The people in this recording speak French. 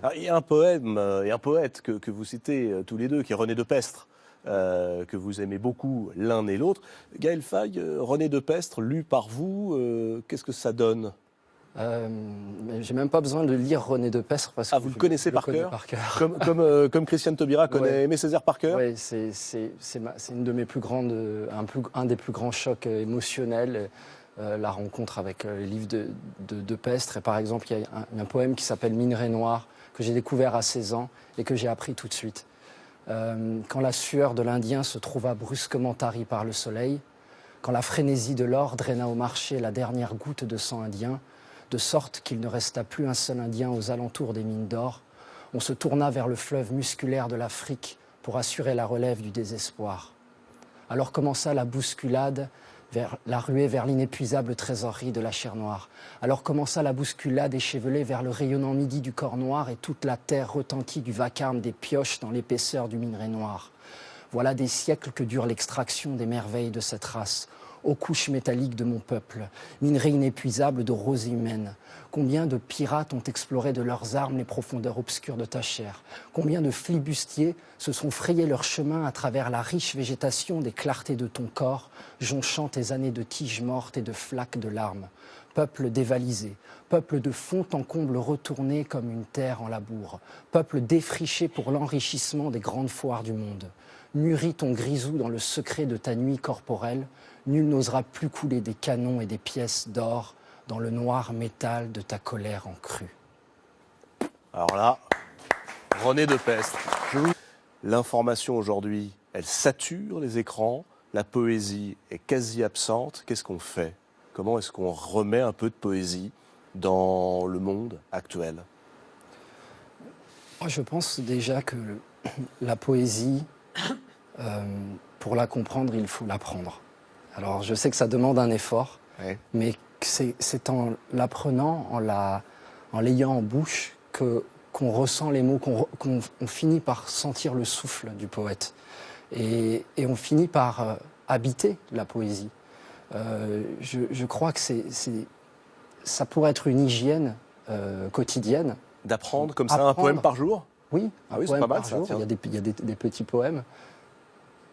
Alors, il y a un poème et un poète que vous citez tous les deux, qui est René de Pestre, que vous aimez beaucoup l'un et l'autre. Gaël Faye, René de Pestre, lu par vous, qu'est-ce que ça donne? J'ai même pas besoin de lire René de Pestre parce que vous le connaissez par cœur, par cœur. Comme Christiane Taubira connaît Aimé Césaire par cœur. Oui, c'est une de mes plus grandes, un des plus grands chocs émotionnels, la rencontre avec les livres de Pestre. Et par exemple, il y a un poème qui s'appelle Minerai noir, que j'ai découvert à 16 ans et que j'ai appris tout de suite. Quand la sueur de l'Indien se trouva brusquement tarie par le soleil, quand la frénésie de l'or draina au marché la dernière goutte de sang indien, de sorte qu'il ne resta plus un seul Indien aux alentours des mines d'or, on se tourna vers le fleuve musculaire de l'Afrique pour assurer la relève du désespoir. Alors commença la bousculade, la ruée vers l'inépuisable trésorerie de la chair noire. Alors commença la bousculade échevelée vers le rayonnant midi du corps noir et toute la terre retentit du vacarme des pioches dans l'épaisseur du minerai noir. Voilà des siècles que dure l'extraction des merveilles de cette race, aux couches métalliques de mon peuple, minerai inépuisable de roses humaines. Combien de pirates ont exploré de leurs armes les profondeurs obscures de ta chair? Combien de flibustiers se sont frayés leur chemin à travers la riche végétation des clartés de ton corps, jonchant tes années de tiges mortes et de flaques de larmes? Peuple dévalisé, peuple de fond en comble retourné comme une terre en labour, peuple défriché pour l'enrichissement des grandes foires du monde. Mûris ton grisou dans le secret de ta nuit corporelle, nul n'osera plus couler des canons et des pièces d'or dans le noir métal de ta colère en crue. Alors là, René de Pestre. L'information aujourd'hui, elle sature les écrans, la poésie est quasi absente. Qu'est-ce qu'on fait? Comment est-ce qu'on remet un peu de poésie dans le monde actuel? Moi, je pense déjà que la poésie, pour la comprendre, il faut l'apprendre. Alors, je sais que ça demande un effort, mais c'est en l'apprenant, en l'ayant en bouche, qu'on ressent les mots, qu'on finit par sentir le souffle du poète. Et on finit par habiter la poésie. Je crois que ça pourrait être une hygiène quotidienne. D'apprendre comme ça un poème par jour? Oui, c'est pas mal ça. Il y a des petits poèmes.